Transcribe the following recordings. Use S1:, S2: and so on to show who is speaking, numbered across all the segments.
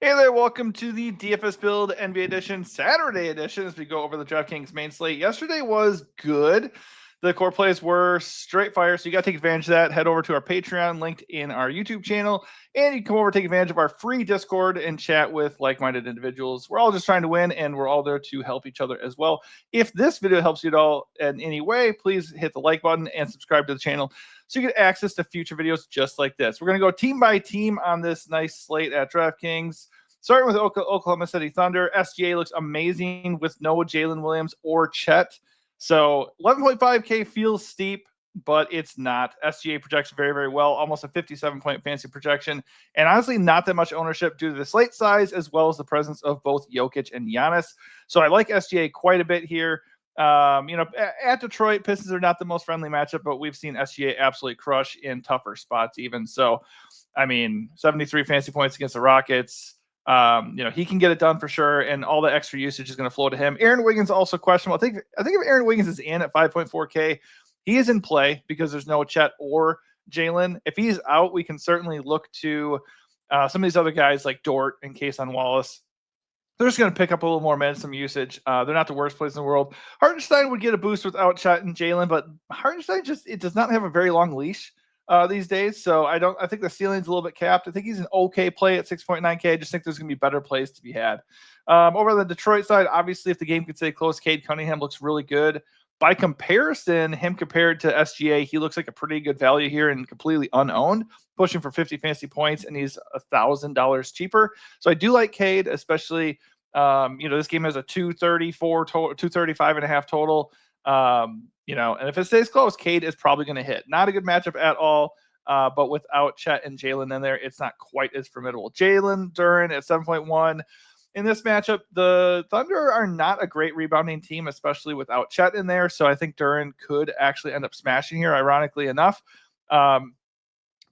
S1: Hey there, welcome to the DFS Build NBA Edition, Saturday edition, as we go over the DraftKings main slate. Yesterday was good. The core plays were straight fire, so you got to take advantage of that. Head over to our Patreon, linked in our YouTube channel, and you can come over, take advantage of our free Discord, and chat with like-minded individuals. We're all just trying to win, and we're all there to help each other as well. If this video helps you at all in any way, please hit the like button and subscribe to the channel so you get access to future videos just like this. We're going to go team by team on this nice slate at DraftKings. Starting with Oklahoma City Thunder, SGA looks amazing with no Jalen Williams or Chet. So 11.5K feels steep, but it's not. SGA projects very, very well, almost a 57-point fantasy projection, and honestly not that much ownership due to the slate size as well as the presence of both Jokic and Giannis. So I like SGA quite a bit here. At Detroit, Pistons are not the most friendly matchup, but we've seen SGA absolutely crush in tougher spots even. So, 73 fantasy points against the Rockets. He can get it done for sure, and all the extra usage is going to flow to him. Aaron Wiggins also questionable. I think if Aaron Wiggins is in at 5.4K, he is in play because there's no Chet or Jalen. If he's out, we can certainly look to some of these other guys like Dort and Kayson Wallace. They're just going to pick up a little more minutes, some usage. They're not the worst plays in the world. Hartenstein would get a boost without Chet and Jalen, but Hartenstein it does not have a very long leash these days. So I think the ceiling's a little bit capped. I think he's an okay play at 6.9K. I just think there's going to be better plays to be had. Over on the Detroit side, obviously, if the game could stay close, Cade Cunningham looks really good. By comparison, him compared to SGA, he looks like a pretty good value here and completely unowned, pushing for 50 fantasy points, and he's $1,000 cheaper. So I do like Cade, especially. This game has a 234 total, 235 and a half total. And if it stays close, Cade is probably going to hit. Not a good matchup at all. But without Chet and Jalen in there, it's not quite as formidable. Jalen Duren at 7.1. In this matchup, the Thunder are not a great rebounding team, especially without Chet in there. So I think Duren could actually end up smashing here, ironically enough.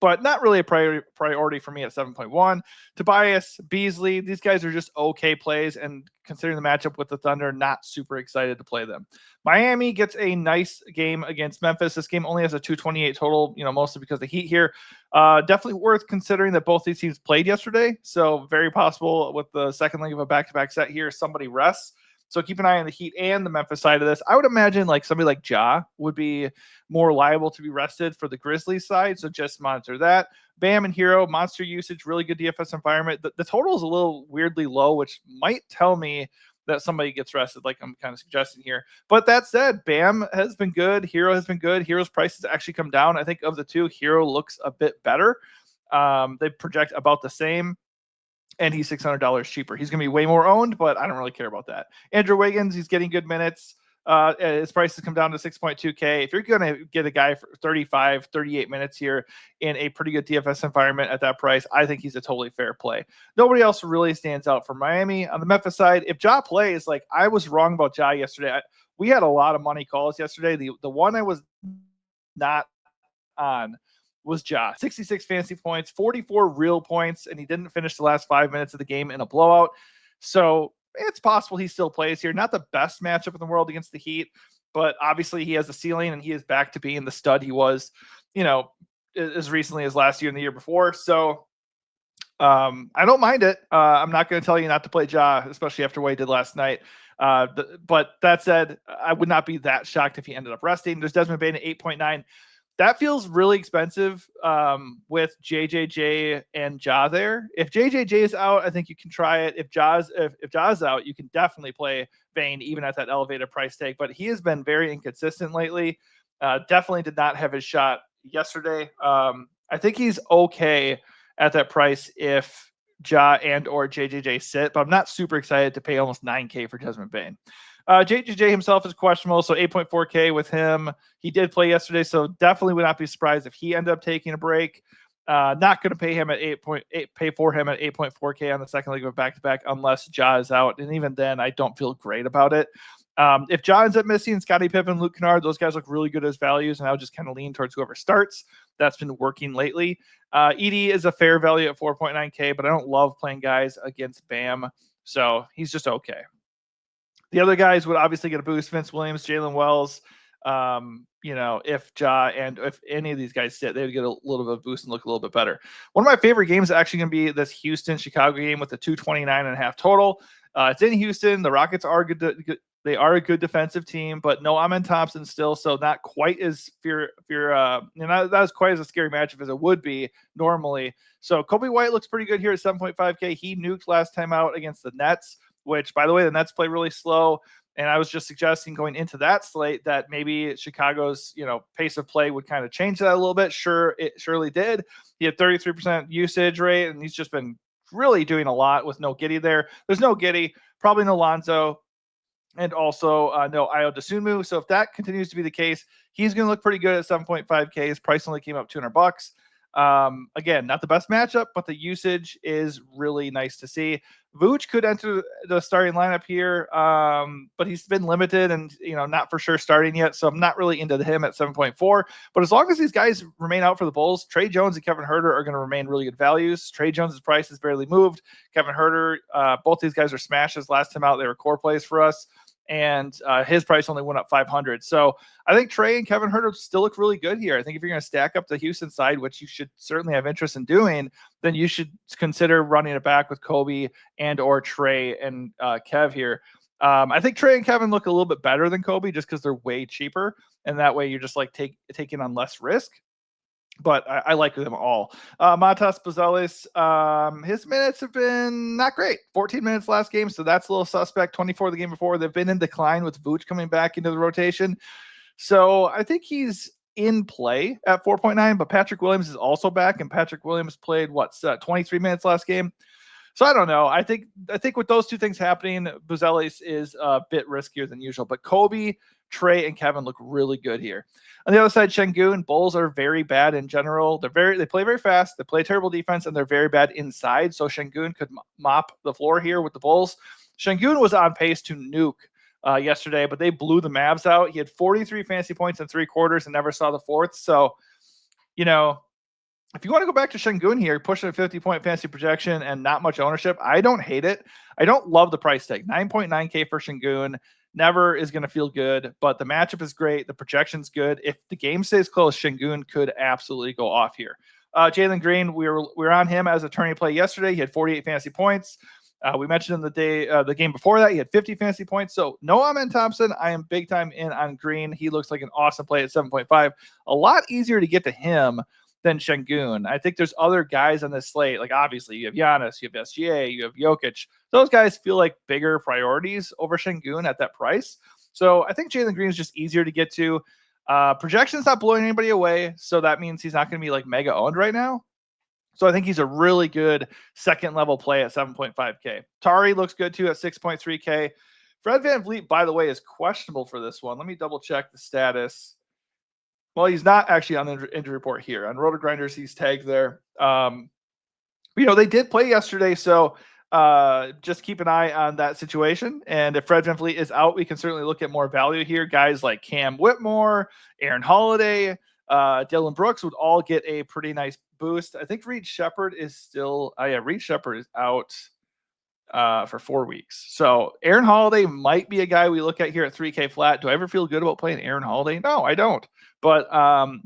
S1: But not really a priority for me at 7.1. Tobias, Beasley, these guys are just okay plays, and considering the matchup with the Thunder, not super excited to play them. Miami gets a nice game against Memphis. This game only has a 228 total, mostly because of the Heat here. Definitely worth considering that both these teams played yesterday, so very possible with the second leg of a back-to-back set here, somebody rests. So keep an eye on the Heat and the Memphis side of this. I would imagine somebody like Ja would be more liable to be rested for the Grizzlies side. So just monitor that. Bam and Hero, monster usage, really good DFS environment. The total is a little weirdly low, which might tell me that somebody gets rested, like I'm kind of suggesting here. But that said, Bam has been good. Hero has been good. Hero's prices actually come down. I think of the two, Hero looks a bit better. They project about the same. And he's $600 cheaper. He's going to be way more owned, but I don't really care about that. Andrew Wiggins, he's getting good minutes. His price has come down to 6.2K. If you're going to get a guy for 35, 38 minutes here in a pretty good DFS environment at that price, I think he's a totally fair play. Nobody else really stands out for Miami. On the Memphis side, if Ja plays, I was wrong about Ja yesterday. We had a lot of money calls yesterday. The one I was not on was Ja. 66 fantasy points, 44 real points, and he didn't finish the last 5 minutes of the game in a blowout. So it's possible he still plays here. Not the best matchup in the world against the Heat, but obviously he has a ceiling, and he is back to being the stud he was, as recently as last year and the year before. So I don't mind it. I'm not going to tell you not to play Ja, especially after what he did last night. But that said, I would not be that shocked if he ended up resting. There's Desmond Bane at 8.9. That feels really expensive with JJJ and Ja there. If JJJ is out, I think you can try it. If Ja's out, you can definitely play Bane even at that elevated price tag. But he has been very inconsistent lately. Definitely did not have his shot yesterday. I think he's okay at that price if Ja and or JJJ sit, but I'm not super excited to pay almost 9K for Desmond Bane. JJJ himself is questionable, so 8.4K with him. He did play yesterday, so definitely would not be surprised if he ended up taking a break. Not going to pay him at 8.4K on the second leg of a back-to-back unless Ja is out, and even then, I don't feel great about it. If Ja ends up missing, Scottie Pippen, Luke Kennard, those guys look really good as values, and I would just kind of lean towards whoever starts. That's been working lately. Edie is a fair value at 4.9K, but I don't love playing guys against Bam, so he's just okay. The other guys would obviously get a boost. Vince Williams, Jalen Wells, If Ja and if any of these guys sit, they would get a little bit of boost and look a little bit better. One of my favorite games is actually going to be this Houston-Chicago game with the 229.5 total. It's in Houston. The Rockets are good. They are a good defensive team, but no Amen Thompson still, so not quite as not as quite as a scary matchup as it would be normally. So Kobe White looks pretty good here at 7.5K. He nuked last time out against the Nets, which, by the way, the Nets play really slow. And I was just suggesting going into that slate that maybe Chicago's, pace of play would kind of change that a little bit. Sure, it surely did. He had 33% usage rate, and he's just been really doing a lot with no Giddey there. There's no Giddey, probably no Lonzo, and also no Ayo Dosunmu. So if that continues to be the case, he's going to look pretty good at 7.5K. His price only came up $200. Again, not the best matchup, but the usage is really nice to see. Vooch could enter the starting lineup here, but he's been limited and, not for sure starting yet. So I'm not really into him at 7.4. But as long as these guys remain out for the Bulls, Trey Jones and Kevin Huerter are going to remain really good values. Trey Jones' price has barely moved. Kevin Huerter, both these guys are smashes. Last time out, they were core plays for us. And his price only went up 500. So I think Trey and Kevin Huerter still look really good here. I think if you're going to stack up the Houston side, which you should certainly have interest in doing, then you should consider running it back with Kobe and or Trey and Kev here. I think Trey and Kevin look a little bit better than Kobe just because they're way cheaper. And that way you're just like taking on less risk. But I like them all. Matas Buzelis, his minutes have been not great. 14 minutes last game, so that's a little suspect. 24 the game before. They've been in decline with Vooch coming back into the rotation. So I think he's in play at 4.9, but Patrick Williams is also back, and Patrick Williams played, 23 minutes last game? So I don't know. I think with those two things happening, Buzelis is a bit riskier than usual. But Kobe, Trey, and Kevin look really good here. On the other side, Şengün, Bulls are very bad in general. They play very fast. They play terrible defense, and they're very bad inside. So Şengün could mop the floor here with the Bulls. Şengün was on pace to nuke yesterday, but they blew the Mavs out. He had 43 fantasy points in 3 quarters and never saw the fourth. So, if you want to go back to Şengün here, pushing a 50-point fantasy projection and not much ownership, I don't hate it. I don't love the price tag. 9.9K for Şengün never is going to feel good, but the matchup is great. The projection's good. If the game stays close, Şengün could absolutely go off here. Jalen Green, we were on him as a tourney play yesterday. He had 48 fantasy points. We mentioned in the game before that, he had 50 fantasy points. So no Amen Thompson. I am big time in on Green. He looks like an awesome play at 7.5. A lot easier to get to him than Şengün. I think there's other guys on this slate. Like obviously you have Giannis, you have SGA, you have Jokic. Those guys feel like bigger priorities over Şengün at that price. So I think Jalen Green is just easier to get to. Projection's not blowing anybody away. So that means he's not going to be like mega owned right now. So I think he's a really good second level play at 7.5K. Tari looks good too at 6.3K. Fred VanVleet, by the way, is questionable for this one. Let me double check the status. Well, he's not actually on the injury report here. On Roto Grinders, he's tagged there. They did play yesterday, so just keep an eye on that situation. And if Fred VanVleet is out, we can certainly look at more value here. Guys like Cam Whitmore, Aaron Holiday, Dylan Brooks would all get a pretty nice boost. I think Reed Shepherd is still Reed Shepherd is out for 4 weeks. So Aaron Holiday might be a guy we look at here at 3K flat. Do I ever feel good about playing Aaron Holiday? No, I don't. But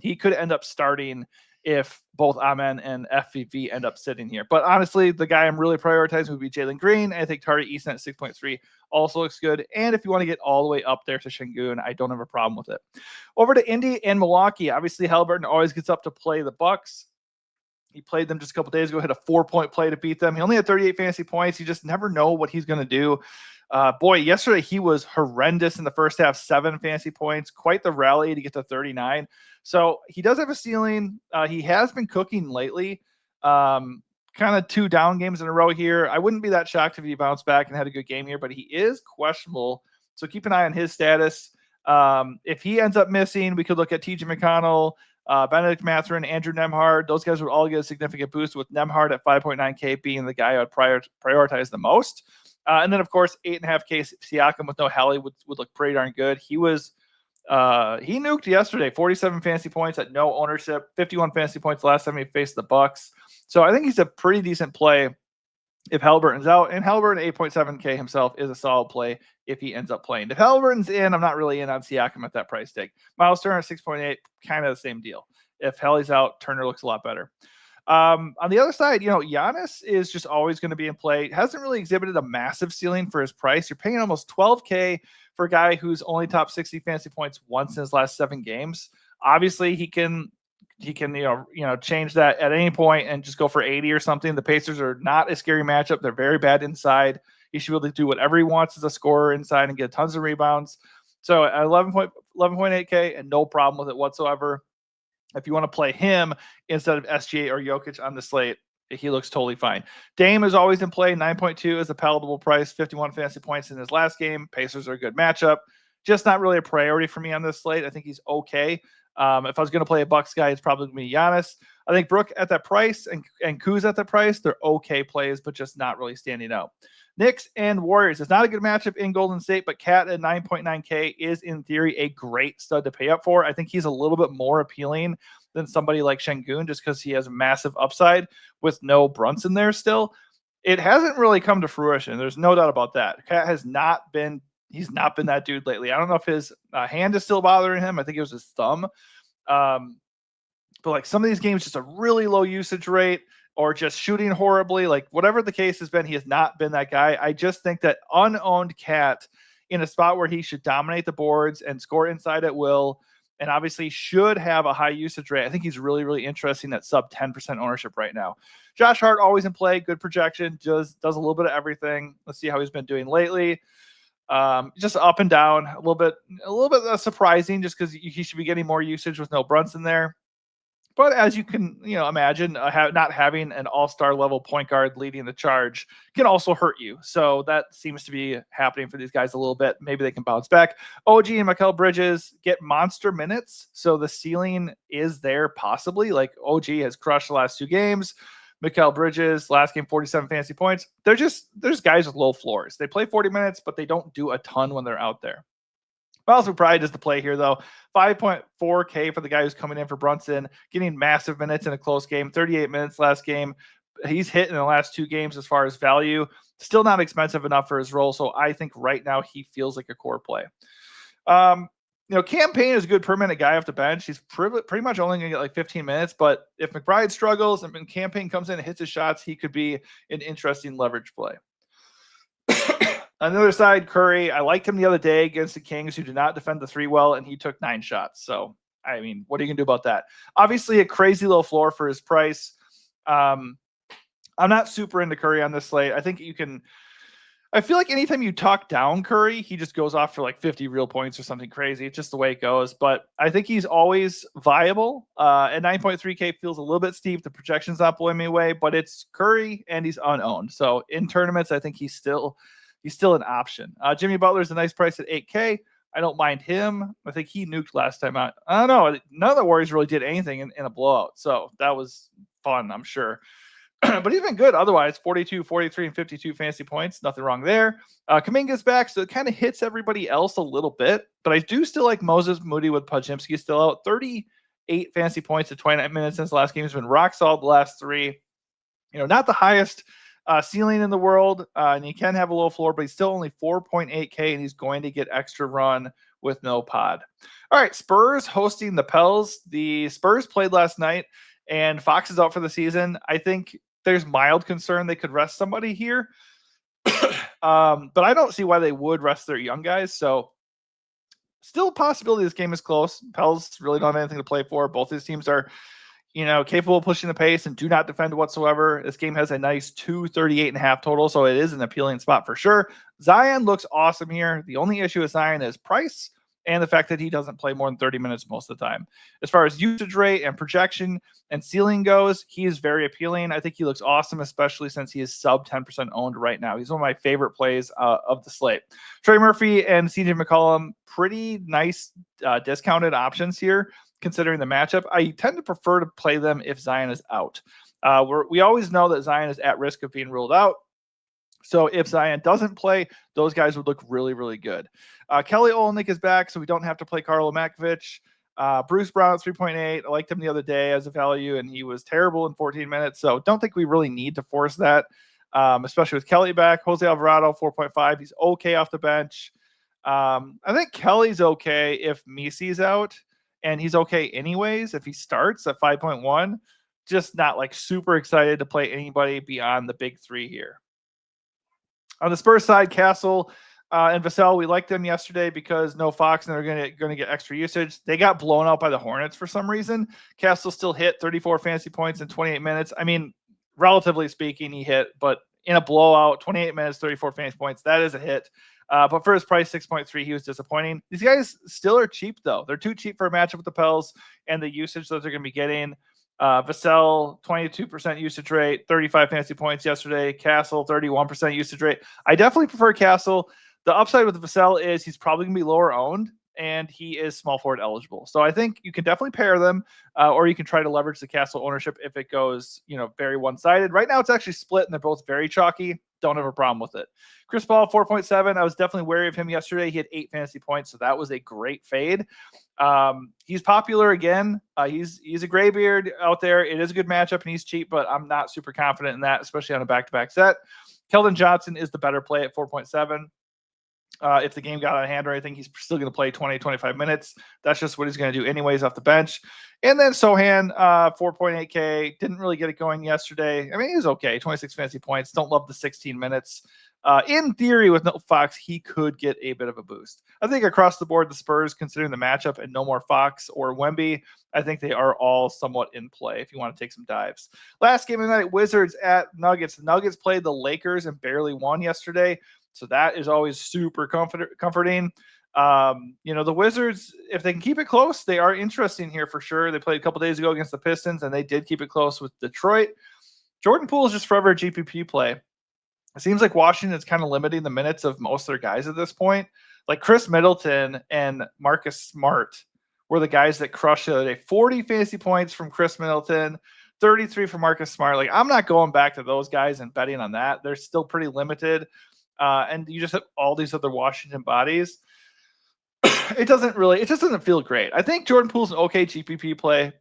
S1: he could end up starting if both Amen and FVV end up sitting here. But honestly, the guy I'm really prioritizing would be Jalen Green. I think Tari Easton at 6.3 also looks good. And if you want to get all the way up there to Şengün, I don't have a problem with it. Over to Indy and Milwaukee. Obviously, Halliburton always gets up to play the Bucks. He played them just a couple days ago, hit a 4-point play to beat them. He only had 38 fantasy points. You just never know what he's going to do. Yesterday he was horrendous in the first half, 7 fantasy points, quite the rally to get to 39. So he does have a ceiling. He has been cooking lately, kind of 2 down games in a row here. I wouldn't be that shocked if he bounced back and had a good game here, but he is questionable. So keep an eye on his status. If he ends up missing, we could look at TJ McConnell, Benedict Mathurin, Andrew Nembhard. Those guys would all get a significant boost, with Nembhard at 5.9K being the guy I would prioritize the most. And then, of course, 8.5K Siakam with no Hallie would look pretty darn good. He nuked yesterday, 47 fantasy points at no ownership, 51 fantasy points last time he faced the Bucks. So I think he's a pretty decent play if Halliburton's out, and Halliburton 8.7K himself is a solid play if he ends up playing. If Halliburton's in, I'm not really in on Siakam at that price tag. Miles Turner at 6.8, kind of the same deal. If Hallie's out, Turner looks a lot better. On the other side, Giannis is just always going to be in play. Hasn't really exhibited a massive ceiling for his price. You're paying almost 12K for a guy who's only top 60 fantasy points once in his last 7 games. Obviously, he can change that at any point and just go for 80 or something. The Pacers are not a scary matchup. They're very bad inside. He should be able to do whatever he wants as a scorer inside and get tons of rebounds. So at 11.8K and no problem with it whatsoever. If you want to play him instead of SGA or Jokic on the slate, he looks totally fine. Dame is always in play. 9.2 is a palatable price. 51 fantasy points in his last game. Pacers are a good matchup. Just not really a priority for me on this slate. I think he's okay. If I was going to play a Bucks guy, it's probably going to be Giannis. I think Brook at that price and Kuz at that price, they're okay plays, but just not really standing out. Knicks and Warriors. It's not a good matchup in Golden State, but Cat at 9.9K is in theory a great stud to pay up for. I think he's a little bit more appealing than somebody like Şengün just because he has a massive upside with no Brunson there still. It hasn't really come to fruition. There's no doubt about that. Cat has not been he's not been that dude lately. I don't know if his hand is still bothering him. I think it was his thumb. But like some of these games, just a really low usage rate or just shooting horribly, like whatever the case has been, he has not been that guy. I just think that unowned Cat in a spot where he should dominate the boards and score inside at will, and obviously should have a high usage rate. I think he's really, really interesting at sub 10% ownership right now. Josh Hart always in play, good projection, does a little bit of everything. Let's see how he's been doing lately. Just up and down a little bit surprising just because he should be getting more usage with no Brunson there. But as you can, imagine, not having an all-star level point guard leading the charge can also hurt you. So that seems to be happening for these guys a little bit. Maybe they can bounce back. OG and Mikal Bridges get monster minutes, so the ceiling is there possibly. Like OG has crushed the last 2 games. Mikal Bridges, last game, 47 fantasy points. There's guys with low floors. They play 40 minutes, but they don't do a ton when they're out there. Miles McBride is the play here, though. 5.4K for the guy who's coming in for Brunson, getting massive minutes in a close game. 38 minutes last game. He's hit in the last 2 games as far as value. Still not expensive enough for his role, so I think right now he feels like a core play. Cam Payne is a good per-minute guy off the bench. He's pretty much only going to get like 15 minutes, but if McBride struggles and Cam Payne comes in and hits his shots, he could be an interesting leverage play. On the other side, Curry, I liked him the other day against the Kings, who did not defend the 3 well, and he took 9 shots. So, I mean, what are you going to do about that? Obviously, a crazy low floor for his price. I'm not super into Curry on this slate. I feel like anytime you talk down Curry, he just goes off for like 50 real points or something crazy. It's just the way it goes. But I think he's always viable. At 9.3K feels a little bit steep. The projection's not blowing me away, but it's Curry and he's unowned. So in tournaments, I think he's still an option. Jimmy Butler's a nice price at 8K. I don't mind him. I think he nuked last time out. I don't know. None of the Warriors really did anything in a blowout. So that was fun, I'm sure. But he's been good otherwise. 42, 43, and 52 fantasy points. Nothing wrong there. Kuminga's back, so it kind of hits everybody else a little bit. But I do still like Moses Moody with Podziemski still out. 38 fantasy points at 29 minutes since the last game. He's been rock solid the last 3. Not the highest ceiling in the world, and he can have a low floor, but he's still only 4.8K, and he's going to get extra run with no pod. All right, Spurs hosting the Pels. The Spurs played last night, and Fox is out for the season. I think there's mild concern they could rest somebody here, but I don't see why they would rest their young guys, so still a possibility this game is close. Pels really don't have anything to play for. Both these teams are capable of pushing the pace and do not defend whatsoever. This game has a nice 238.5 total, so it is an appealing spot for sure. Zion looks awesome here. The only issue with Zion is price and the fact that he doesn't play more than 30 minutes most of the time. As far as usage rate and projection and ceiling goes, he is very appealing. I think he looks awesome, especially since he is sub 10% owned right now. He's one of my favorite plays of the slate. Trey Murphy and CJ McCollum, pretty nice discounted options here, considering the matchup. I tend to prefer to play them if Zion is out. We always know that Zion is at risk of being ruled out. So if Zion doesn't play, those guys would look really, really good. Kelly Olynyk is back, so we don't have to play Karlo Makovic. Bruce Brown at 3.8. I liked him the other day as a value, and he was terrible in 14 minutes. So don't think we really need to force that. especially with Kelly back. Jose Alvarado, 4.5. He's okay off the bench. I think Kelly's okay if Misi's out, and he's okay anyways if he starts at 5.1. Just not like super excited to play anybody beyond the big three here. On the Spurs side, Castle and Vassell, we liked them yesterday because no Fox and they're going to get extra usage. They got blown out by the Hornets for some reason. Castle still hit 34 fantasy points in 28 minutes. I mean, relatively speaking, he hit, but in a blowout, 28 minutes, 34 fantasy points, that is a hit. But for his price, 6.3, he was disappointing. These guys still are cheap, though. They're too cheap for a matchup with the Pels and the usage that they're going to be getting. Vassell, 22% usage rate, 35 fantasy points yesterday. Castle, 31% usage rate. I definitely prefer Castle. The upside with Vassell is he's probably going to be lower owned, and he is small forward eligible. So I think you can definitely pair them, or you can try to leverage the Castle ownership if it goes, very one-sided. Right now it's actually split, and they're both very chalky. Don't have a problem with it. Chris Paul, 4.7. I was definitely wary of him yesterday. He had 8 fantasy points, so that was a great fade. He's popular again. He's a graybeard out there. It is a good matchup, and he's cheap, but I'm not super confident in that, especially on a back-to-back set. Keldon Johnson is the better play at 4.7. If the game got out of hand or anything, he's still going to play 20, 25 minutes. That's just what he's going to do anyways off the bench. And then Sohan, 4.8K, didn't really get it going yesterday. I mean, he was okay, 26 fantasy points. Don't love the 16 minutes. In theory, with no Fox, he could get a bit of a boost. I think across the board, the Spurs, considering the matchup and no more Fox or Wemby, I think they are all somewhat in play if you want to take some dives. Last game of the night, Wizards at Nuggets. The Nuggets played the Lakers and barely won yesterday. So that is always super comforting. The Wizards, if they can keep it close, they are interesting here for sure. They played a couple days ago against the Pistons, and they did keep it close with Detroit. Jordan Poole is just forever a GPP play. It seems like Washington is kind of limiting the minutes of most of their guys at this point. Like Chris Middleton and Marcus Smart were the guys that crushed the other day. 40 fantasy points from Chris Middleton, 33 from Marcus Smart. Like, I'm not going back to those guys and betting on that. They're still pretty limited. And you just have all these other Washington bodies. It just doesn't feel great. I think Jordan Poole's an okay GPP play.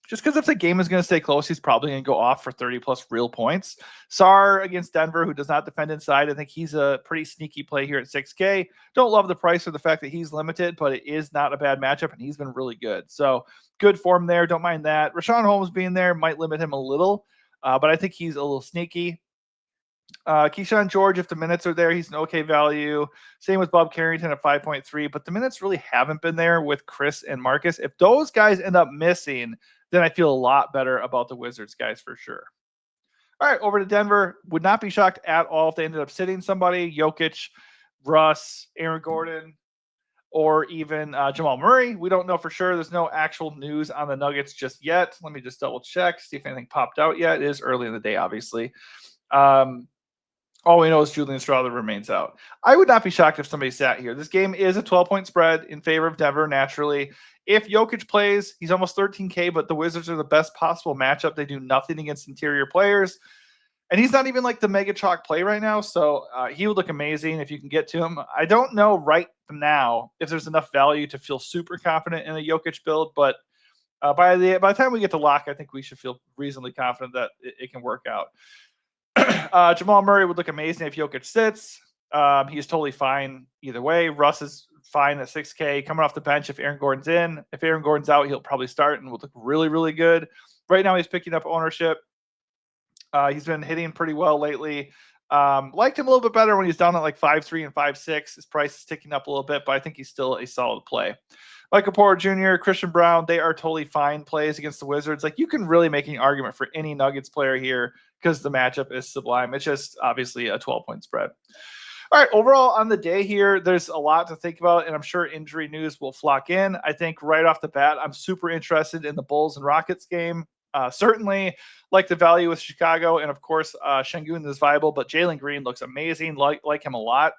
S1: Just because if the game is going to stay close, he's probably going to go off for 30 plus real points. Sarr against Denver, who does not defend inside. I think he's a pretty sneaky play here at 6K. Don't love the price or the fact that he's limited, but it is not a bad matchup, and he's been really good. So good form there. Don't mind that. Rashawn Holmes being there might limit him a little, but I think he's a little sneaky. Keyshawn George, if the minutes are there, he's an okay value. Same with Bob Carrington at 5.3, but the minutes really haven't been there with Chris and Marcus. If those guys end up missing, then I feel a lot better about the Wizards guys for sure. All right, over to Denver. Would not be shocked at all if they ended up sitting somebody, Jokic, Russ, Aaron Gordon, or even Jamal Murray. We don't know for sure. There's no actual news on the Nuggets just yet. Let me just double check, see if anything popped out yet. It is early in the day, obviously. All we know is Julian Strawther remains out. I would not be shocked if somebody sat here. This game is a 12-point spread in favor of Denver, naturally. If Jokic plays, he's almost 13K, but the Wizards are the best possible matchup. They do nothing against interior players. And he's not even like the mega chalk play right now, so he would look amazing if you can get to him. I don't know right now if there's enough value to feel super confident in a Jokic build, but by the time we get to lock, I think we should feel reasonably confident that it can work out. Jamal Murray would look amazing if Jokic sits. He's totally fine either way. Russ is fine at 6K. Coming off the bench if Aaron Gordon's in. If Aaron Gordon's out, he'll probably start and will look really, really good. Right now, he's picking up ownership. He's been hitting pretty well lately. Liked him a little bit better when he's down at like 5.3 and 5.6. His price is ticking up a little bit, but I think he's still a solid play. Michael Porter Jr., Christian Brown, they are totally fine plays against the Wizards. Like, you can really make an argument for any Nuggets player here because the matchup is sublime. It's just obviously a 12-point spread. All right, overall on the day here, there's a lot to think about, and I'm sure injury news will flock in. I think right off the bat, I'm super interested in the Bulls and Rockets game. Certainly like the value with Chicago, and of course, Şengün is viable, but Jalen Green looks amazing. Like him a lot.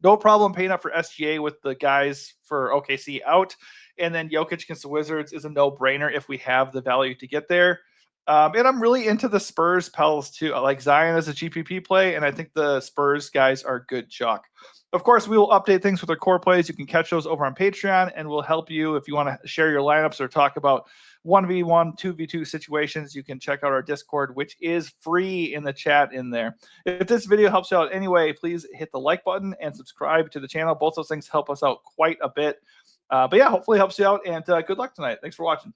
S1: No problem paying up for SGA with the guys for OKC out. And then Jokic against the Wizards is a no-brainer if we have the value to get there. And I'm really into the Spurs Pels too. I like Zion as a GPP play, and I think the Spurs guys are good chalk. Of course, we will update things with our core plays. You can catch those over on Patreon, and we'll help you if you want to share your lineups or talk about 1v1, 2v2 situations. You can check out our Discord, which is free in the chat in there. If this video helps you out anyway, please hit the like button and subscribe to the channel. Both those things help us out quite a bit. But yeah, hopefully it helps you out, and good luck tonight. Thanks for watching.